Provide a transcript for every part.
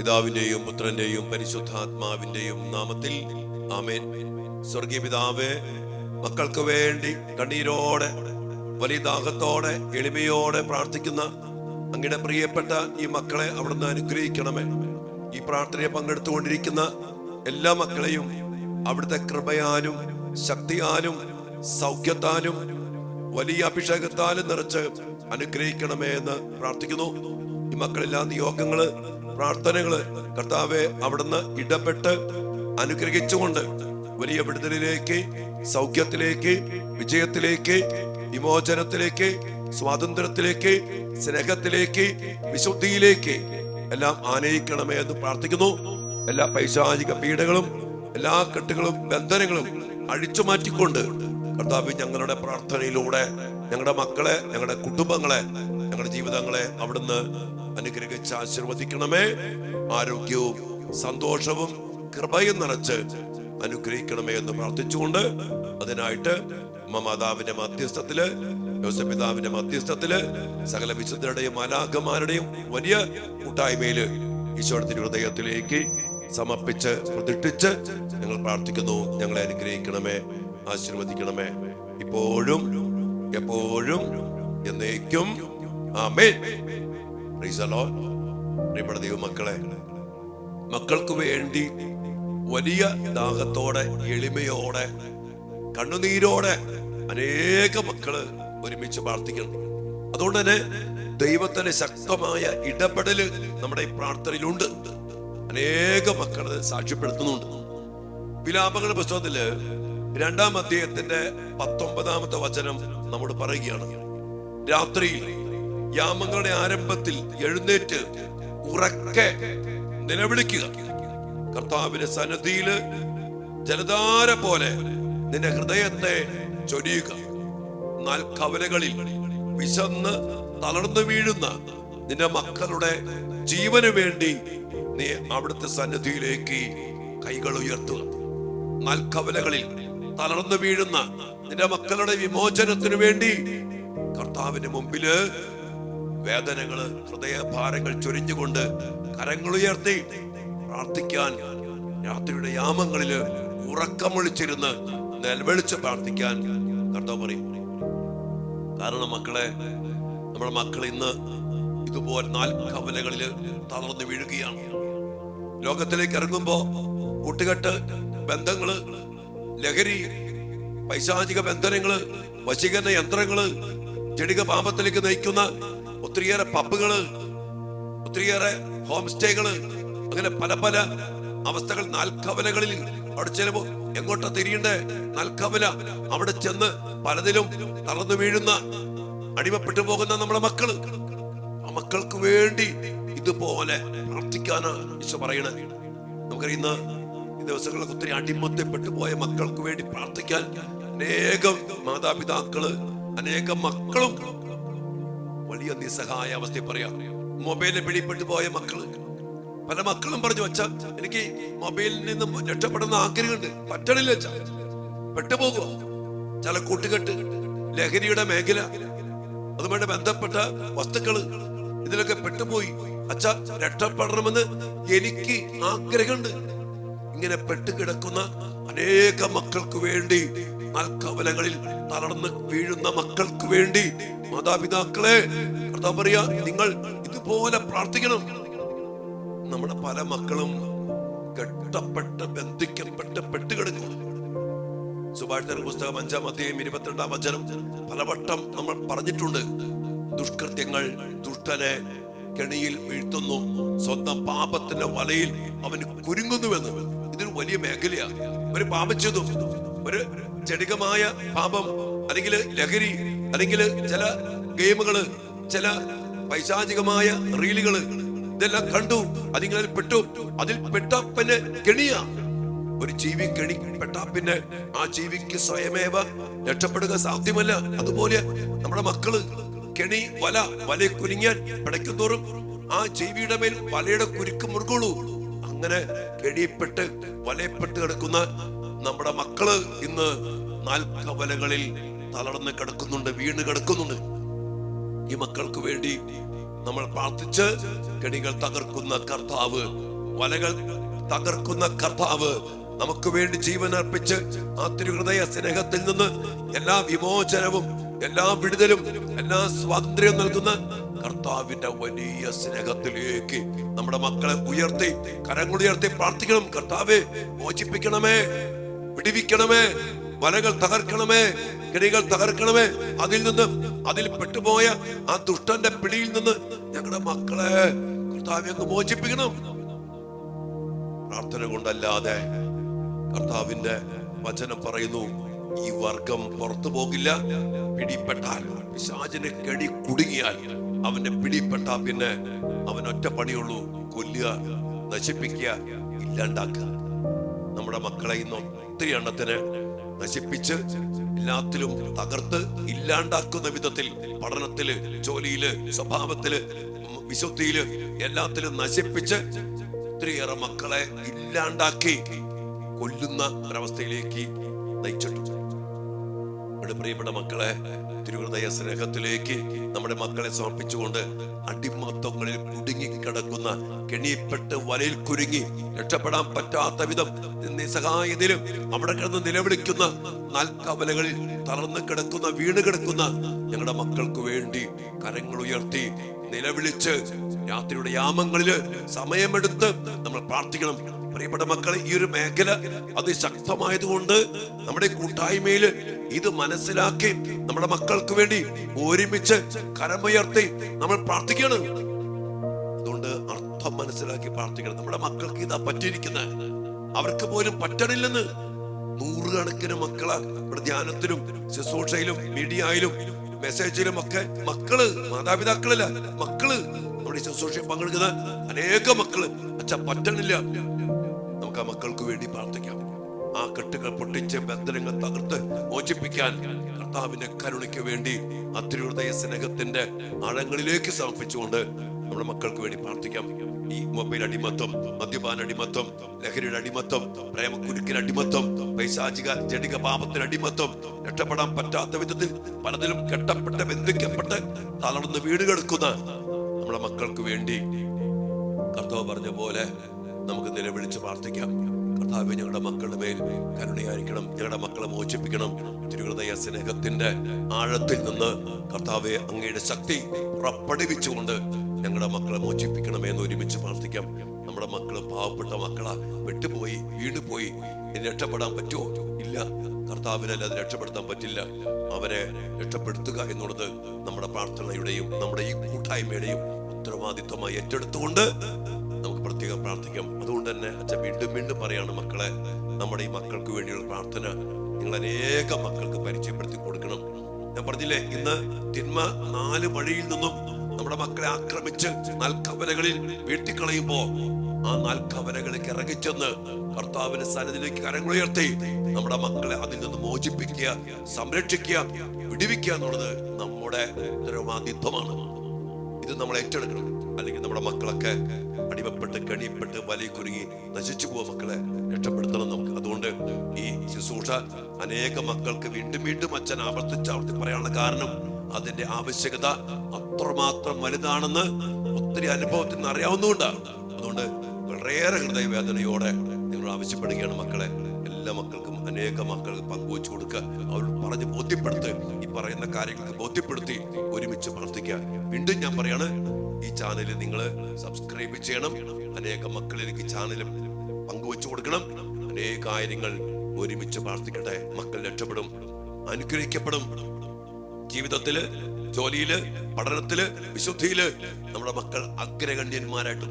പിതാവിന്റെയും പുത്രന്റെയും പരിശുദ്ധാത്മാവിന്റെയും നാമത്തിൽ ആമേൻ. സ്വർഗീയ പിതാവേ, മക്കൾക്ക് വേണ്ടി കണ്ണീരോടെ, വലിയ ദാഹത്തോടെ, എളിമയോടെ പ്രാർത്ഥിക്കുന്ന അങ്ങയുടെ പ്രിയപ്പെട്ട ഈ മക്കളെ അവിടുന്ന് അനുഗ്രഹിക്കണമേ. ഈ പ്രാർത്ഥനയെ പങ്കെടുത്തുകൊണ്ടിരിക്കുന്ന എല്ലാ മക്കളെയും അവിടുത്തെ കൃപയാലും ശക്തിയാലും സൗഖ്യത്താലും വലിയ അഭിഷേകത്താലും നിറച്ച് അനുഗ്രഹിക്കണമേ എന്ന് പ്രാർത്ഥിക്കുന്നു. ഈ മക്കളെല്ലാം നിയോഗങ്ങള്, പ്രാർത്ഥനകള് കർത്താവെ അവിടുന്ന് ഇടപെട്ട് അനുഗ്രഹിച്ചുകൊണ്ട് വലിയ വിടുതലിലേക്ക്, സൗഖ്യത്തിലേക്ക്, വിജയത്തിലേക്ക്, വിമോചനത്തിലേക്ക്, സ്വാതന്ത്ര്യത്തിലേക്ക്, സ്നേഹത്തിലേക്ക്, വിശുദ്ധിയിലേക്ക് എല്ലാം ആനയിക്കണമേ എന്ന് പ്രാർത്ഥിക്കുന്നു. എല്ലാ പൈശാചിക പീഡകളും, എല്ലാ കെട്ടുകളും, ബന്ധനങ്ങളും അഴിച്ചു മാറ്റിക്കൊണ്ട് കർത്താവ് ഞങ്ങളുടെ പ്രാർത്ഥനയിലൂടെ ഞങ്ങളുടെ മക്കളെ, ഞങ്ങളുടെ കുടുംബങ്ങളെ, ഞങ്ങളുടെ ജീവിതങ്ങളെ അവിടുന്ന് അനുഗ്രഹിച്ച് ആശീർവദിക്കണമേ. ആരോഗ്യവും സന്തോഷവും കൃപയും നിറച്ച് അനുഗ്രഹിക്കണമേ എന്ന് പ്രാർത്ഥിച്ചുകൊണ്ട് അതിനായിട്ട് മാതാവിന്റെ മധ്യസ്ഥത്തില്, യോസേപ്പ് പിതാവിന്റെ മധ്യസ്ഥത്തില്, സകല വിശുദ്ധരുടെയും മാലാഖമാരുടെയും വലിയ കൂട്ടായ്മയില് ഈശോയുടെ ഹൃദയത്തിലേക്ക് സമർപ്പിച്ച് പ്രതിഷ്ഠിച്ച് ഞങ്ങൾ പ്രാർത്ഥിക്കുന്നു. ഞങ്ങളെ അനുഗ്രഹിക്കണമേ, ആശീർവദിക്കണമേ, ഇപ്പോഴും എപ്പോഴും എന്നേക്കും. ആമേൻ. Praise the Lord. പ്രിയപ്പെട്ട ദൈവമക്കളെ, മക്കൾക്ക് വേണ്ടി വലിയ ദാഹത്തോടെ, എളിമയോടെ, കണ്ണുനീരോടെ അനേക മക്കള് ഒരുമിച്ച് പ്രാർത്ഥിക്കണം. അതുകൊണ്ട് തന്നെ ദൈവത്തിന്റെ ശക്തമായ ഇടപെടല് നമ്മുടെ ഈ പ്രാർത്ഥനയിലുണ്ട്. അനേക മക്കള് സാക്ഷ്യപ്പെടുത്തുന്നുണ്ട്. വിലാപങ്ങളുടെ പുസ്തകത്തില് 2-ാം അധ്യായത്തിന്റെ 19-ാമത്തെ വചനം നമ്മോട് പറയുകയാണ്, രാത്രിയിൽ യാമങ്ങളുടെ ആരംഭത്തിൽ എഴുന്നേറ്റ് ഉറക്കെ നിലവിളിക്കുക. കർത്താവിന്റെ സന്നിധിയില് ജലധാര പോലെ നിന്റെ ഹൃദയത്തെ ചൊരിയുക. കവലകളിൽ വിശന്ന് തളർന്നു വീഴുന്ന നിന്റെ മക്കളുടെ ജീവന് വേണ്ടി നീ അവിടുത്തെ സന്നിധിയിലേക്ക് കൈകൾ ഉയർത്തുക. കവലകളിൽ തളർന്നു വീഴുന്ന നിന്റെ മക്കളുടെ വിമോചനത്തിനു വേണ്ടി കർത്താവിന്റെ മുമ്പില് വേദനകള്, ഹൃദയഭാരങ്ങൾ ചൊരിഞ്ഞുകൊണ്ട് കരങ്ങൾ ഉയർത്തി പ്രാർത്ഥിക്കാൻ, രാത്രിയുടെ യാമങ്ങളില് ഉറക്കമൊളിച്ചിരുന്ന് നിലവിളിച്ച് പ്രാർത്ഥിക്കാൻ കർത്താവ് പറയും. കാരണം മക്കളെ, നമ്മുടെ മക്കൾ ഇന്ന് ഇതുപോലെ കവലകളില് തളർന്നു വീഴുകയാണ്. ലോകത്തിലേക്ക് ഇറങ്ങുമ്പോ കൂട്ടുകെട്ട്, ബന്ധങ്ങള്, ലഹരി, പൈശാചിക ബന്ധനങ്ങള്, വശീകരണ യന്ത്രങ്ങള്, ജടിക പാപത്തിലേക്ക് നയിക്കുന്ന ഒത്തിരിയേറെ പബ്ബുകള്, ഒത്തിരിയേറെ ഹോം സ്റ്റേകള്, അങ്ങനെ പല പല അവസ്ഥകൾ കവലകളിൽ. അവിടെ ചെല്ലുമ്പോ എങ്ങോട്ടാ തിരിയണ്ടേ? കവല. അവിടെ ചെന്ന് പലതിലും തളർന്നു വീഴുന്ന, അടിമപ്പെട്ടു പോകുന്ന നമ്മുടെ മക്കള്. ആ മക്കൾക്ക് വേണ്ടി ഇതുപോലെ പ്രാർത്ഥിക്കാനാണ് ഈശോ പറയണത്. നമുക്കറിയുന്ന ഈ ദിവസങ്ങളിൽ ഒത്തിരി അടിമത്തപ്പെട്ടു പോയ മക്കൾക്ക് വേണ്ടി പ്രാർത്ഥിക്കാൻ അനേകം മാതാപിതാക്കള്, അനേകം മക്കളും വലിയ നിസ്സഹായ അവസ്ഥയിൽ പറയാം. മൊബൈലിൽ പിടിപ്പെട്ടു പോയ മക്കള്, പല മക്കളും പറഞ്ഞു, അച്ഛാ എനിക്ക് മൊബൈലിൽ നിന്നും രക്ഷപ്പെടുന്ന ആഗ്രഹമുണ്ട്, പറ്റണില്ല അച്ഛാ, പെട്ടുപോകുക. ചില കൂട്ടുകെട്ട്, ലഹരിയുടെ മേഖല, അതുമായി ബന്ധപ്പെട്ട വസ്തുക്കള്, ഇതിലൊക്കെ പെട്ടുപോയി. അച്ഛാ രക്ഷപ്പെടണമെന്ന് എനിക്ക് ആഗ്രഹമുണ്ട്. ഇങ്ങനെ പെട്ടുകിടക്കുന്ന അനേക മക്കൾക്ക് വേണ്ടി, കവലകളിൽ തളർന്ന് വീഴുന്ന മക്കൾക്ക് വേണ്ടി മാതാപിതാക്കളെ കർത്താവ് പറയാ, നിങ്ങൾ ഇതുപോലെ പ്രാർത്ഥിക്കണം. നമ്മുടെ പല മക്കളും കെട്ടപ്പെട്ട്, ബന്ധിക്കപ്പെട്ട് പെട്ടുകിടക്കുക. സുഭാഷിതന്റെ പുസ്തകം 5-ാം അധ്യായം 22-ാം വചനം പലവട്ടം നമ്മൾ പറഞ്ഞിട്ടുണ്ട്. ദുഷ്കൃത്യങ്ങൾ ദുഷ്ടനെ കെണിയിൽ വീഴ്ത്തുന്നു, സ്വന്തം പാപത്തിന്റെ വലയിൽ അവന് കുരുങ്ങുന്നുവെന്ന്. ഇതൊരു വലിയ മേഖലയാണ്. ഒരു പാപം ചെയ്തു, ഒരു ജടികമായ പാപം, അല്ലെങ്കിൽ ലഹരി, അല്ലെങ്കിൽ ചില ഗെയിമുകള്, ചില പൈശാചികമായ റീലുകള്, ഇതെല്ലാം കണ്ടു, അതിങ്ങളിൽ പെട്ടു. അതിൽ പെട്ട പിന്നെ കെണിയാ. ഒരു ജീവി കെണിപ്പെട്ട പിന്നെ ആ ജീവിക്ക് സ്വയമേവ രക്ഷപ്പെടുക സാധ്യമല്ല. അതുപോലെ നമ്മുടെ മക്കള് കെണി, വല കുരുങ്ങിയാൽ പിടയ്ക്കുന്നോറും ആ ജീവിയുടെ മേൽ വലയുടെ കുരുക്ക് മുറുകുള്ളൂ. അങ്ങനെ കെണിപ്പെട്ട് വലയപ്പെട്ട് കിടക്കുന്ന നമ്മുടെ മക്കള് ഇന്ന് കവലകളിൽ തളർന്ന് കിടക്കുന്നുണ്ട്, വീണ് കിടക്കുന്നുണ്ട്. ഈ മക്കൾക്ക് വേണ്ടി നമ്മൾ പ്രാർത്ഥിച്ച് കെണികൾ തകർക്കുന്ന കർത്താവ് വലകൾ തകർക്കുന്ന കർത്താവ് നമുക്ക് വേണ്ടി ജീവൻ അർപ്പിച്ച് ആ തിരുഹൃദയ സ്നേഹത്തിൽ നിന്ന് എല്ലാ വിമോചനവും, എല്ലാ വിടുതലും, എല്ലാ സ്വാതന്ത്ര്യവും നൽകുന്ന കർത്താവിന്റെ വലിയ സ്നേഹത്തിലേക്ക് നമ്മുടെ മക്കളെ ഉയർത്തി, കരങ്ങളുയർത്തി പ്രാർത്ഥിക്കണം. കർത്താവേ, മോചിപ്പിക്കണമേ, വിടുവിക്കണമേ, വലകൾ തകർക്കണമേ, കെണികൾ തകർക്കണമേ, അതിൽ പെട്ടുപോയ ആ ദുഷ്ടന്റെ പിടിയിൽ നിന്ന് ഞങ്ങളുടെ മക്കളെ കർത്താവെ അങ്ങ് മോചിപ്പിക്കണം. പ്രാർത്ഥന കൊണ്ടല്ലാതെ കർത്താവിന്റെ വചനം പറയുന്നു, ഈ വർഗം പുറത്തു പോകില്ല. പിടിപ്പെട്ടാൽ, പിശാചിനെ കെടി കുടുങ്ങിയാൽ, അവന്റെ പിടിപ്പെട്ട പിന്നെ അവൻ ഒറ്റ പണിയുള്ളൂ: കൊല്ലുക, നശിപ്പിക്കുക, ഇല്ലാണ്ടാക്കുക. നമ്മുടെ മക്കളെ ഇന്ന് ഒത്തിരി എണ്ണത്തിന് നശിപ്പിച്ച് എല്ലാത്തിലും തകർത്ത് ഇല്ലാണ്ടാക്കുന്ന വിധത്തിൽ, പഠനത്തില്, ജോലിയില്, സ്വഭാവത്തില്, വിശുദ്ധിയില്, എല്ലാത്തിലും നശിപ്പിച്ച് ഒത്തിരിയേറെ മക്കളെ ഇല്ലാണ്ടാക്കി കൊല്ലുന്ന ഒരവസ്ഥയിലേക്ക് നയിച്ചിട്ടുണ്ട്. പ്രിയപ്പെട്ട മക്കളെ, തിരുഹൃദയ സ്നേഹത്തിലേക്ക് നമ്മുടെ മക്കളെ സമർപ്പിച്ചുകൊണ്ട് അടിമത്തങ്ങളിൽ കുടുങ്ങിക്കിടക്കുന്ന, കെണിപ്പെട്ട് വലയിൽ കുരുങ്ങി രക്ഷപ്പെടാൻ പറ്റാത്ത വിധം നിസ്സഹായതയിലും അവിടെ കിടന്ന് നിലവിളിക്കുന്ന, നാൽക്കവലകളിൽ തളർന്നു കിടക്കുന്ന, വീണ് കിടക്കുന്ന ഞങ്ങളുടെ മക്കൾക്ക് വേണ്ടി കരങ്ങൾ ഉയർത്തി നിലവിളിച്ച് രാത്രിയുടെ യാമങ്ങളില് സമയമെടുത്ത് നമ്മൾ പ്രാർത്ഥിക്കണം. പ്രിയപ്പെട്ട മക്കളെ, ഈ ഒരു മേഖല അതിശക്തമായതുകൊണ്ട് നമ്മുടെ കൂട്ടായ്മയിൽ ഇത് മനസ്സിലാക്കി നമ്മുടെ മക്കൾക്ക് വേണ്ടി ഒരുമിച്ച് കരമുയർത്തി നമ്മൾ പ്രാർത്ഥിക്കണം. അതുകൊണ്ട് അർത്ഥം മനസ്സിലാക്കി പ്രാർത്ഥിക്കണം. നമ്മുടെ മക്കൾക്ക് ഇതാ പറ്റിയിരിക്കുന്നത്, അവർക്ക് പോലും പറ്റണില്ലെന്ന്. നൂറുകണക്കിന് മക്കള് ഇവിടെ ധ്യാനത്തിലും ശുശ്രൂഷയിലും മീഡിയയിലും മെസ്സേജിലും ഒക്കെ മക്കള്, മാതാപിതാക്കളല്ല, മക്കള് നമ്മുടെ ശുശ്രൂഷയിൽ പങ്കെടുക്കുന്ന അനേക മക്കള് അച്ഛാ പറ്റണില്ല. നമുക്ക് ആ മക്കൾക്ക് വേണ്ടി പ്രാർത്ഥിക്കാം. ആ കെട്ടുകൾ പൊട്ടിച്ച്, ബന്ധനങ്ങൾ തകർത്ത് മോചിപ്പിക്കാൻ കർത്താവിന്റെ കരുണയ്ക്ക് വേണ്ടി ആ തിരുഹൃദയ സ്നേഹത്തിന്റെ ആഴങ്ങളിലേക്ക് സമർപ്പിച്ചുകൊണ്ട് നമ്മുടെ മക്കൾക്ക് വേണ്ടി പ്രാർത്ഥിക്കാം. ഈ മൊബൈൽ അടിമത്തം, മദ്യപാന അടിമത്തം, ലഹരിയുടെ അടിമത്തം, പ്രേമക്കുരുക്കിന് അടിമത്തം, പൈശാചിക ജഡിക പാപത്തിന് അടിമത്തം, രക്ഷപ്പെടാൻ പറ്റാത്ത വിധത്തിൽ പലതിലും കെട്ടപ്പെട്ട്, ബന്ധിക്കപ്പെട്ട് തളർന്ന് വീട് കിടക്കുന്ന നമ്മുടെ മക്കൾക്ക് വേണ്ടി കർത്താവ് പറഞ്ഞ പോലെ നമുക്ക് നിലവിളിച്ച് പ്രാർത്ഥിക്കാം. കർത്താവേ, ഞങ്ങളുടെ മക്കളുടെ മേൽ കരുണയായിരിക്കണം, ഞങ്ങളുടെ മക്കളെ മോചിപ്പിക്കണം. തിരുഹൃദയ സ്നേഹത്തിന്റെ ആഴത്തിൽ നിന്ന് കർത്താവെ അങ്ങയുടെ ശക്തി പുറപ്പെടുവിച്ചുകൊണ്ട് ഞങ്ങളുടെ മക്കളെ മോചിപ്പിക്കണമേ എന്ന് ഒരുമിച്ച് പ്രാർത്ഥിക്കാം. നമ്മുടെ മക്കള് പാവപ്പെട്ട മക്കളാ, വിട്ടുപോയി, വീണുപോയി. ഇനി രക്ഷപ്പെടാൻ പറ്റുമോ? ഇല്ല, കർത്താവിനല്ലാതെ രക്ഷപ്പെടുത്താൻ പറ്റില്ല. അവരെ രക്ഷപ്പെടുത്തുക എന്നുള്ളത് നമ്മുടെ പ്രാർത്ഥനയുടെയും നമ്മുടെ ഈ കൂട്ടായ്മയുടെയും ഉത്തരവാദിത്വമായി ഏറ്റെടുത്തുകൊണ്ട് നമുക്ക് പ്രത്യേകം പ്രാർത്ഥിക്കാം. അതുകൊണ്ട് തന്നെ അച്ഛൻ വീണ്ടും വീണ്ടും പറയാണ്, മക്കളെ, നമ്മുടെ ഈ മക്കൾക്ക് വേണ്ടിയുള്ള പ്രാർത്ഥന നിങ്ങൾ അനേക മക്കൾക്ക് പരിചയപ്പെടുത്തി കൊടുക്കണം. ഞാൻ പറഞ്ഞില്ലേ, ഇന്ന് തിന്മ 4 വഴിയിൽ നിന്നും നമ്മുടെ മക്കളെ ആക്രമിച്ച് നാൽക്കവലകളിൽ വീഴ്ത്തിക്കളയുമ്പോ ആ നാൽക്കവലകളിലേക്ക് ഇറങ്ങിച്ചെന്ന് കർത്താവിന്റെ സന്നിധിയിലേക്ക് കരങ്ങളുയർത്തി നമ്മുടെ മക്കളെ അതിൽ നിന്ന് മോചിപ്പിക്കുക, സംരക്ഷിക്കുക, വിടുവിക്കുക എന്നുള്ളത് നമ്മുടെ ഉത്തരവാദിത്വമാണ്. ഇത് നമ്മൾ ഏറ്റെടുക്കണം. അല്ലെങ്കിൽ നമ്മുടെ മക്കളൊക്കെ അടിമപ്പെട്ട്, കെണിപ്പെട്ട്, വലയിൽ കുരുങ്ങി നശിച്ചു പോവാ. മക്കളെ രക്ഷപ്പെടുത്തണം നമുക്ക്. അതുകൊണ്ട് ഈ ശുശ്രൂഷ അനേക മക്കൾക്ക് വീണ്ടും വീണ്ടും അച്ഛൻ ആവർത്തിച്ച് പറയാനുള്ള കാരണം അതിന്റെ ആവശ്യകത അത്രമാത്രം വലുതാണെന്ന് ഒത്തിരി അനുഭവത്തിൽ നിന്ന് അറിയാവുന്നതുകൊണ്ടാണ്. അതുകൊണ്ട് വളരെയേറെ ഹൃദയവേദനയോടെ നിങ്ങൾ ആവശ്യപ്പെടുകയാണ്, മക്കളെ, എല്ലാ മക്കൾക്കും, അനേക മക്കൾക്ക് പങ്കുവച്ചു കൊടുക്കുക. അവരോട് പറഞ്ഞ് ബോധ്യപ്പെടുത്ത്, ഈ പറയുന്ന കാര്യങ്ങൾക്ക് ബോധ്യപ്പെടുത്തി ഒരുമിച്ച് പ്രാർത്ഥിക്കുക. വീണ്ടും ഞാൻ പറയാണ്, ഈ ചാനൽ നിങ്ങൾ സബ്സ്ക്രൈബ് ചെയ്യണം. അനേക മക്കളിലേക്ക് ചാനലും പങ്കുവച്ചു കൊടുക്കണം. അനേക കാര്യങ്ങൾ ഒരുമിച്ച് പ്രാർത്ഥിക്കട്ടെ. മക്കൾ രക്ഷപ്പെടും, അനുഗ്രഹിക്കപ്പെടും. ജീവിതത്തില്, ജോലിയില്, പഠനത്തില്, വിശുദ്ധിയില് നമ്മുടെ മക്കൾ അഗ്രഗണ്യന്മാരായിട്ട്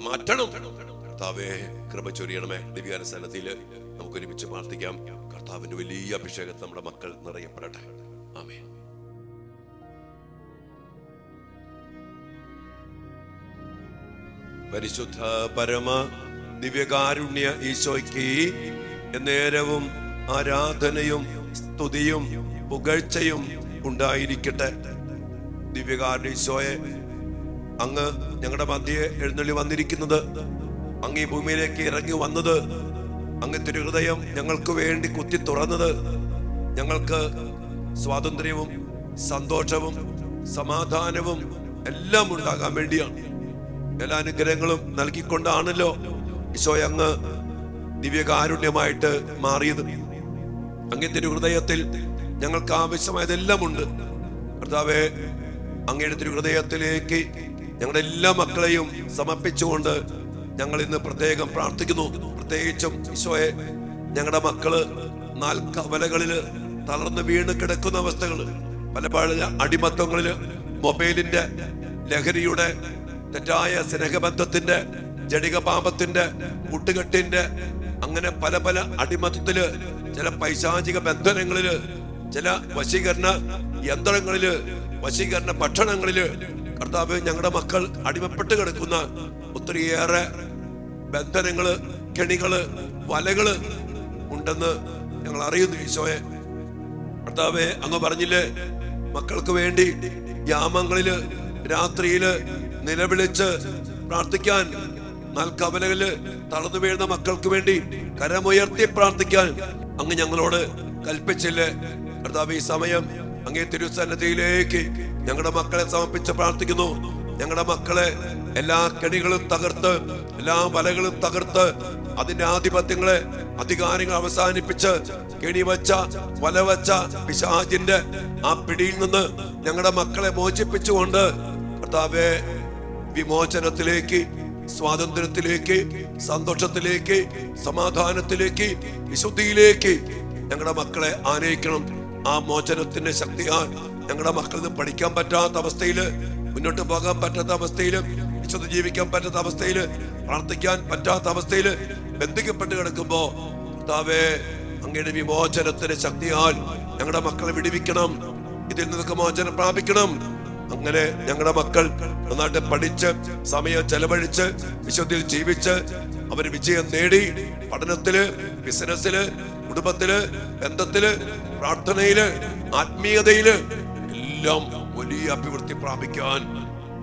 മാറ്റണം. കർത്താവേ, കൃപ ചൊരിയണമേ. ദിവ്യാനുസന്നതിയില് നമുക്ക് ഒരുമിച്ച് പ്രാർത്ഥിക്കാം. കർത്താവിന്റെ വലിയ അഭിഷേകത്തിൽ നമ്മുടെ മക്കൾ നിറയപ്പെടട്ടെ. ആമേൻ. പരിശുദ്ധ പരമ ദിവ്യകാരുണ്യ ഈശോയ്ക്ക് എന്നേരവും ആരാധനയും സ്തുതിയും പുകഴ്ചയും ഉണ്ടായിരിക്കട്ടെ. ദിവ്യകാരുണ്യ ഈശോയെ, അങ്ങ് ഞങ്ങളുടെ മധ്യേ എഴുന്നള്ളി വന്നിരിക്കുന്നത്, അങ്ങ് ഈ ഭൂമിയിലേക്ക് ഇറങ്ങി വന്നത്, അങ്ങ് തിരുഹൃദയം ഞങ്ങൾക്ക് വേണ്ടി കുത്തി തുറന്നത്, ഞങ്ങൾക്ക് സ്വാതന്ത്ര്യവും സന്തോഷവും സമാധാനവും എല്ലാം ഉണ്ടാകാൻ വേണ്ടിയാണ്. എല്ലാ അനുഗ്രഹങ്ങളും നൽകിക്കൊണ്ടാണല്ലോ ഈശോയെ അങ്ങ് ദിവ്യകാരുണ്യമായിട്ട് മാറിയത്. അങ്ങേ തിരുഹൃദയത്തിൽ ഞങ്ങൾക്ക് ആവശ്യമായതെല്ലാം ഉണ്ട്. കർത്താവേ, അങ്ങയുടെ തിരുഹൃദയത്തിലേക്ക് ഞങ്ങളുടെ എല്ലാ മക്കളെയും സമർപ്പിച്ചുകൊണ്ട് ഞങ്ങൾ ഇന്ന് പ്രത്യേകം പ്രാർത്ഥിക്കുന്നു. പ്രത്യേകിച്ചും ഈശോയെ, ഞങ്ങളുടെ മക്കള് നാൽക്കവലകളില് തളർന്ന് വീണ് കിടക്കുന്ന അവസ്ഥകള്, പല അടിമത്തങ്ങളില്, മൊബൈലിന്റെ, ലഹരിയുടെ, തെറ്റായ സ്നേഹബന്ധത്തിന്റെ, ജടിക പാപത്തിന്റെ, കൂട്ടുകെട്ടിന്റെ, അങ്ങനെ പല പല അടിമത്തത്തില്, ചില പൈശാചിക ബന്ധനങ്ങളില്, ചില വശീകരണ യന്ത്രങ്ങളില്, വശീകരണ ഭക്ഷണങ്ങളില് കർത്താവ് ഞങ്ങളുടെ മക്കൾ അടിമപ്പെട്ട് കിടക്കുന്ന ഒത്തിരിയേറെ ബന്ധനങ്ങള്, കെണികള്, വലകള് ഉണ്ടെന്ന് ഞങ്ങൾ അറിയുന്നു. ഈശോയെ കർത്താവെ, അങ്ങ് പറഞ്ഞില്ലേ, മക്കൾക്ക് വേണ്ടി യാമങ്ങളില് രാത്രിയില് നിലവിളിച്ച് പ്രാർത്ഥിക്കാൻ, നാൽക്കവലകളില് തളർന്നു വീഴുന്ന മക്കൾക്ക് വേണ്ടി കരമുയർത്തി പ്രാർത്ഥിക്കാൻ അങ്ങ് ഞങ്ങളോട് കൽപ്പിച്ചില്ലേ? കർത്താവ്, ഈ സമയം അങ്ങേ തിരുസന്നിധിയിലേക്ക് ഞങ്ങളുടെ മക്കളെ സമർപ്പിച്ച് പ്രാർത്ഥിക്കുന്നു. ഞങ്ങളുടെ മക്കളെ എല്ലാ കെണികളും തകർത്ത്, എല്ലാ വലകളും തകർത്ത്, അതിന്റെ ആധിപത്യങ്ങളെ, അധികാരങ്ങൾ അവസാനിപ്പിച്ച്, കെണിവച്ച വലവച്ച പിശാചിന്റെ ആ പിടിയിൽ നിന്ന് ഞങ്ങളുടെ മക്കളെ മോചിപ്പിച്ചുകൊണ്ട് കർത്താവേ, വിമോചനത്തിലേക്ക്, സ്വാതന്ത്ര്യത്തിലേക്ക്, സന്തോഷത്തിലേക്ക്, സമാധാനത്തിലേക്ക്, വിശുദ്ധിയിലേക്ക് ഞങ്ങളുടെ മക്കളെ ആനയിക്കണം. ആ മോചനത്തിന്റെ ശക്തിയാൽ ഞങ്ങളുടെ മക്കൾക്ക് പഠിക്കാൻ പറ്റാത്ത അവസ്ഥയില്, മുന്നോട്ട് പോകാൻ പറ്റാത്ത അവസ്ഥയില്, വിശുദ്ധ ജീവിക്കാൻ പറ്റാത്ത അവസ്ഥയില്, പ്രാർത്ഥിക്കാൻ പറ്റാത്ത അവസ്ഥയില് ബന്ധിക്കപ്പെട്ട് കിടക്കുമ്പോ കർത്താവേ, അങ്ങയുടെ വിമോചനത്തിന്റെ ശക്തിയാൽ ഞങ്ങളുടെ മക്കളെ വിടുവിക്കണം. ഇതിൽ നിന്നൊക്കെ മോചനം പ്രാപിക്കണം. അങ്ങനെ ഞങ്ങളുടെ മക്കൾ നന്നായിട്ട് പഠിച്ച്, സമയം ചെലവഴിച്ച്, വിശുദ്ധിയിൽ ജീവിച്ച്, അവര് വിജയം നേടി പഠനത്തില്, ബിസിനസ്സില്, കുടുംബത്തില്, ബന്ധത്തില്, പ്രാർത്ഥനയില്, ആത്മീയതയില് എല്ലാം വലിയ അഭിവൃദ്ധി പ്രാപിക്കാൻ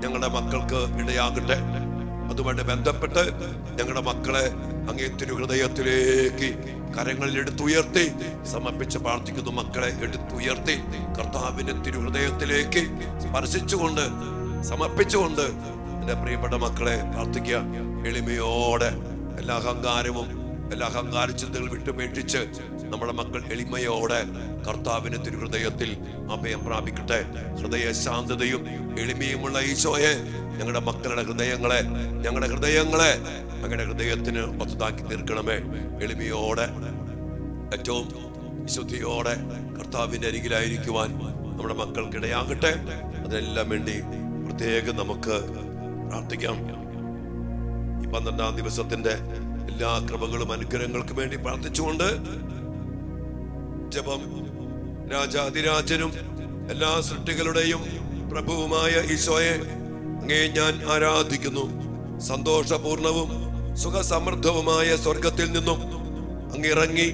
ഞങ്ങളുടെ മക്കൾക്ക് ഇടയാകട്ടെ. അതുമായിട്ട് ബന്ധപ്പെട്ട് ഞങ്ങളുടെ മക്കളെ അങ്ങേ തിരുഹൃദയത്തിലേക്ക് കരങ്ങളിൽ എടുത്തുയർത്തി സമർപ്പിച്ച് പ്രാർത്ഥിക്കുന്നു. മക്കളെ എടുത്തുയർത്തി കർത്താവിന്റെ തിരുഹൃദയത്തിലേക്ക് സ്പർശിച്ചുകൊണ്ട്, സമർപ്പിച്ചുകൊണ്ട് എന്റെ പ്രിയപ്പെട്ട മക്കളെ പ്രാർത്ഥിക്കുക. എളിമയോടെ എല്ലാ അഹങ്കാരവും, എല്ലാ അഹങ്കാര ചിന്തകൾ വിട്ടുപേക്ഷിച്ച് നമ്മുടെ മക്കൾ എളിമയോടെ കർത്താവിന്റെ തിരുഹൃദയത്തിൽ അഭയം പ്രാപിക്കട്ടെ. ഹൃദയ ശാന്തതയും എളിമയുമുള്ള ഈശോയെ, ഞങ്ങളുടെ മക്കളുടെ ഹൃദയങ്ങളെ, ഞങ്ങളുടെ ഹൃദയങ്ങളെ അങ്ങയുടെ ഹൃദയത്തിന് ഒത്തതാക്കി തീർക്കണമേ. എളിമയോടെ, ഏറ്റവും വിശുദ്ധിയോടെ കർത്താവിന്റെ അരികിലായിരിക്കുവാൻ നമ്മുടെ മക്കൾക്കിടയാകട്ടെ. അതിനെല്ലാം വേണ്ടി പ്രത്യേകം നമുക്ക് പ്രാർത്ഥിക്കാം. ഈ 12-ാം ദിവസത്തിന്റെ എല്ലാ കൃപകളും അനുഗ്രഹങ്ങൾക്കും വേണ്ടി പ്രാർത്ഥിച്ചുകൊണ്ട് ജപം. രാജാതിരാജനും എല്ലാ സൃഷ്ടികളുടെയും പ്രഭുവുമായ ഈശോയെ, അങ്ങേ ഞാൻ ആരാധിക്കുന്നു. സന്തോഷപൂർണവും സുഖസമൃദ്ധവുമായ സ്വർഗത്തിൽ നിന്നും അങ്ങിറങ്ങി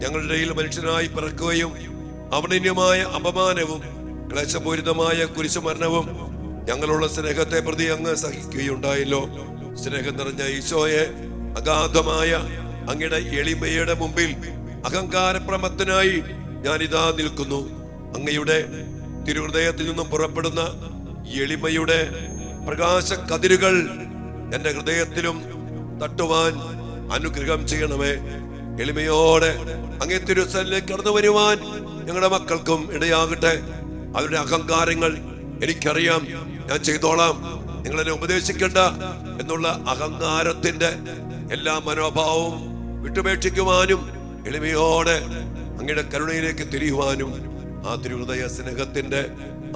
ഞങ്ങളുടെ ഇടയിൽ മനുഷ്യനായി പിറക്കുകയും അവർണ്ണന്യമായ അപമാനവും ക്ലേശപൂരിതമായ കുരിശുമരണവും ഞങ്ങളുള്ള സ്നേഹത്തെ പ്രതി അങ്ങ് സഹിക്കുകയുണ്ടായല്ലോ. സ്നേഹം നിറഞ്ഞ ഈശോയെ, അഗാധമായ അങ്ങയുടെ എളിമയുടെ മുമ്പിൽ അഹങ്കാരപ്രമത്തനായി ഞാനിതാ നിൽക്കുന്നു. അങ്ങയുടെ തിരുഹൃദയത്തിൽ നിന്നും പുറപ്പെടുന്ന എളിമയുടെ പ്രകാശ കതിരുകൾ എന്റെ ഹൃദയത്തിലും തട്ടുവാൻ അനുഗ്രഹം ചെയ്യണമേ. എളിമയോടെ അങ്ങേ തിരുസന്നിധിയിലേക്ക് കടന്നു വരുവാൻ ഞങ്ങളുടെ മക്കൾക്കും ഇടയാകട്ടെ. അവരുടെ അഹങ്കാരങ്ങൾ എനിക്കറിയാം, ഞാൻ ചെയ്തോളാം, നിങ്ങളെന്നെ ഉപദേശിക്കണ്ട എന്നുള്ള അഹങ്കാരത്തിന്റെ എല്ലാ മനോഭാവവും വിട്ടുപേക്ഷിക്കുവാനും എളിമയോടെ അങ്ങയുടെ കരുണയിലേക്ക് തിരിയുവാനും ആ തിരുഹൃദയ സ്നേഹത്തിന്റെ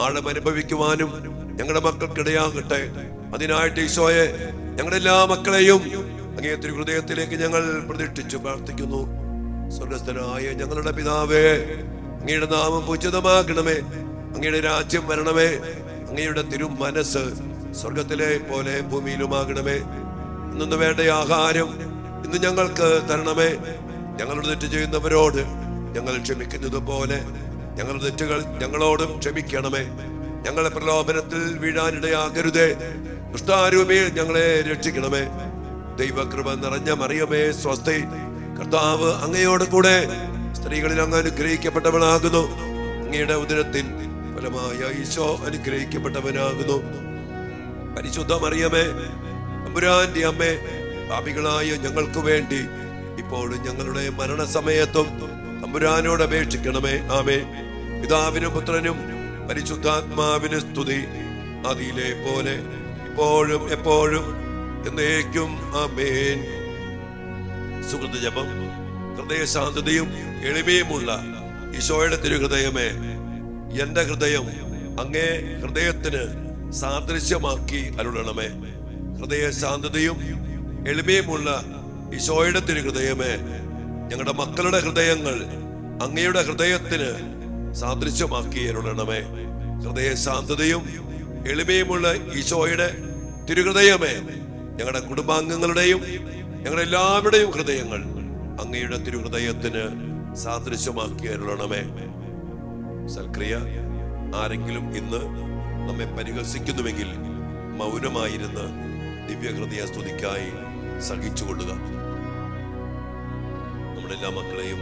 ആഴം അനുഭവിക്കുവാനും ഞങ്ങളുടെ മക്കൾക്കിടയാകട്ടെ. അതിനായിട്ട് ഈശോയെ, ഞങ്ങളുടെ എല്ലാ മക്കളെയും അങ്ങേ തിരുഹൃദയത്തിലേക്ക് ഞങ്ങൾ പ്രതിഷ്ഠിച്ചു പ്രാർത്ഥിക്കുന്നു. സ്വർഗസ്ഥനായ ഞങ്ങളുടെ പിതാവേ, അങ്ങയുടെ നാമം പൂജിതമാകണമേ. അങ്ങയുടെ രാജ്യം വരണമേ. അങ്ങയുടെ തിരുമനസ് സ്വർഗത്തിലെ പോലെ ഭൂമിയിലുമാകണമേ. ഇന്നു വേണ്ട ആഹാരം ഇന്ന് ഞങ്ങൾക്ക് തരണമേ. ഞങ്ങളുടെ തെറ്റ് ചെയ്യുന്നവരോട് ഞങ്ങൾ ക്ഷമിക്കുന്നത് പോലെ ഞങ്ങളുടെ തെറ്റുകൾ ഞങ്ങളോടും ക്ഷമിക്കണമേ. ഞങ്ങളെ പ്രലോഭനത്തിൽ വീഴാനിടയാകരുതേ. ദുഷ്ടാരൂപിയിൽ ഞങ്ങളെ രക്ഷിക്കണമേ. ദൈവകൃപ നിറഞ്ഞ മറിയമേ സ്വസ്തി, കർത്താവ് അങ്ങയോട് കൂടെ സ്ത്രീകളിൽ അങ്ങ് അനുഗ്രഹിക്കപ്പെട്ടവനാകുന്നു. അങ്ങയുടെ ഉദരത്തിൻ ഫലമായ ഈശോ അനുഗ്രഹിക്കപ്പെട്ടവനാകുന്നു. പരിശുദ്ധ മറിയമേ, തമ്പുരാന്റെ അമ്മേ, പാപികളായ ഞങ്ങൾക്ക് വേണ്ടി ഇപ്പോഴും ഞങ്ങളുടെ മരണസമയത്തും തമ്പുരാനോട് അപേക്ഷിക്കണമേ. ആമേൻ. പിതാവിനും പുത്രനും പരിശുദ്ധാത്മാവിന് സ്തുതി, അതിലെ പോലെ ഇപ്പോഴും എപ്പോഴും എന്നേക്കും. ആമേൻ. സുഹൃത്ത് ജപം. ഹൃദയശാന്തതയും എളിമയുമുള്ള ഈശോയുടെ തിരുഹൃദയമേ, എന്റെ ഹൃദയം അങ്ങേ ഹൃദയത്തിന് സാദൃശ്യമാക്കി അരുളണമേ. ഹൃദയശാന്തതയും എളിമയുമുള്ള ഈശോയുടെ തിരുഹൃദയമേ, ഞങ്ങളുടെ മക്കളുടെ ഹൃദയങ്ങൾ അങ്ങയുടെ ഹൃദയത്തിന് സാദൃശ്യമാക്കി അരുളണമേ. ഹൃദയശാന്തതയും എളിമയുമുള്ള ഈശോയുടെ തിരുഹൃദയമേ, ഞങ്ങളുടെ കുടുംബാംഗങ്ങളുടെയും ഞങ്ങളുടെ എല്ലാവരുടെയും ഹൃദയങ്ങൾ അങ്ങയുടെ തിരുഹൃദയത്തിന് സാദൃശ്യമാക്കി അരുളണമേ. സൽക്രിയ. ആരെങ്കിലും ഇന്ന് നമ്മെ പരിഹസിക്കുന്നുവെങ്കിൽ മൗനമായിരുന്ന് ദിവ്യഹൃദയ സ്തുതിക്കായി സഹിച്ചുകൊള്ളുക. നമ്മുടെ എല്ലാ മക്കളെയും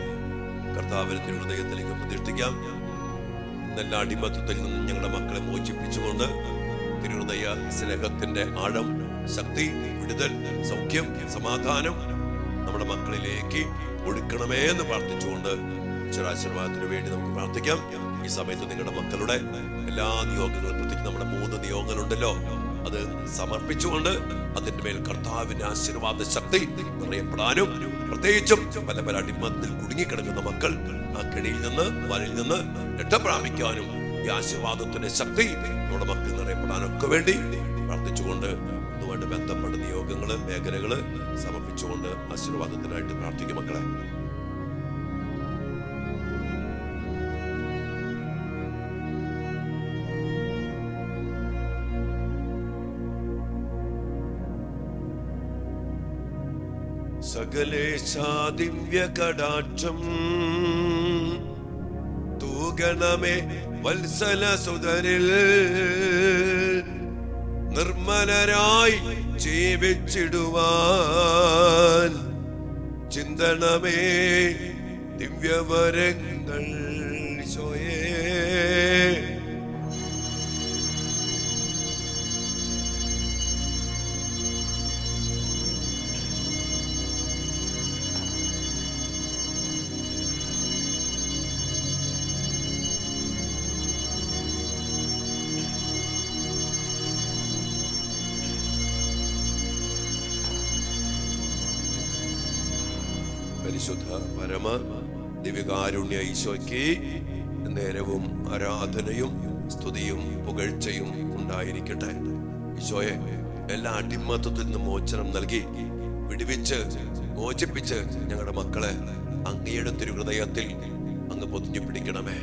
കർത്താവിന്റെ തിരുഹൃദയത്തിലേക്ക് പ്രതിഷ്ഠിക്കാം. നല്ല അടിമത്തത്തിൽ നിന്ന് ഞങ്ങളുടെ മക്കളെ മോചിപ്പിച്ചുകൊണ്ട് തിരുഹൃദയ സ്നേഹത്തിന്റെ ആഴം, ശക്തി, വിടുതൽ, സൗഖ്യം, സമാധാനം നമ്മുടെ മക്കളിലേക്ക് ഒഴുക്കണമേ എന്ന് പ്രാർത്ഥിച്ചുകൊണ്ട് ഈശ്വരാശീർവാദത്തിന് വേണ്ടി നമുക്ക് പ്രാർത്ഥിക്കാം. ഈ സമയത്ത് നിങ്ങളുടെ മക്കളുടെ എല്ലാ നിയോഗങ്ങളും, പ്രത്യേകിച്ച് നമ്മുടെ 3 നിയോഗങ്ങളുണ്ടല്ലോ, അത് സമർപ്പിച്ചുകൊണ്ട് അതിന്റെ മേൽ കർത്താവിന്റെ ആശീർവാദ ശക്തി നിറയപ്പെടാനും, പ്രത്യേകിച്ചും പല പല അടിമത്തിൽ കുടുങ്ങിക്കിടക്കുന്ന മക്കൾ ആ കെണിയിൽ നിന്ന്, വലയിൽ നിന്ന് രക്ഷപ്രാപിക്കാനും ഈ ആശീർവാദത്തിന്റെ ശക്തി നമ്മുടെ മക്കൾ നിറയപ്പെടാനൊക്കെ വേണ്ടി പ്രാർത്ഥിച്ചുകൊണ്ട് അതുമായിട്ട് ബന്ധപ്പെട്ട നിയോഗങ്ങള്, മേഖലകള് സമർപ്പിച്ചുകൊണ്ട് ആശീർവാദത്തിനായിട്ട് പ്രാർത്ഥിക്കും മക്കളെ. സകലേശാ ദിവ്യ കടാക്ഷം തൂകണമേ വത്സല സുതരിൽ, നിർമ്മലരായി ജീവിച്ചിടുവാൻ ചിന്തണമേ ദിവ്യവരങ്ങൾ ഈശോയേ. പരിശുദ്ധ പരമ ദിവ്യകാരുണ്യ ഈശോയ്ക്ക് നേരവും ആരാധനയും സ്തുതിയും പുകഴ്ചയും ഉണ്ടായിരിക്കട്ടെ. ഈശോയെ, എല്ലാ അടിമത്തത്തിൽ നിന്ന് മോചനം നൽകി വിടുവിച്ച് മോചിപ്പിച്ച് ഞങ്ങളുടെ മക്കളെ അങ്ങയുടെ തിരുഹൃദയത്തിൽ അങ്ങ് പൊതിഞ്ഞു പിടിക്കണമേ.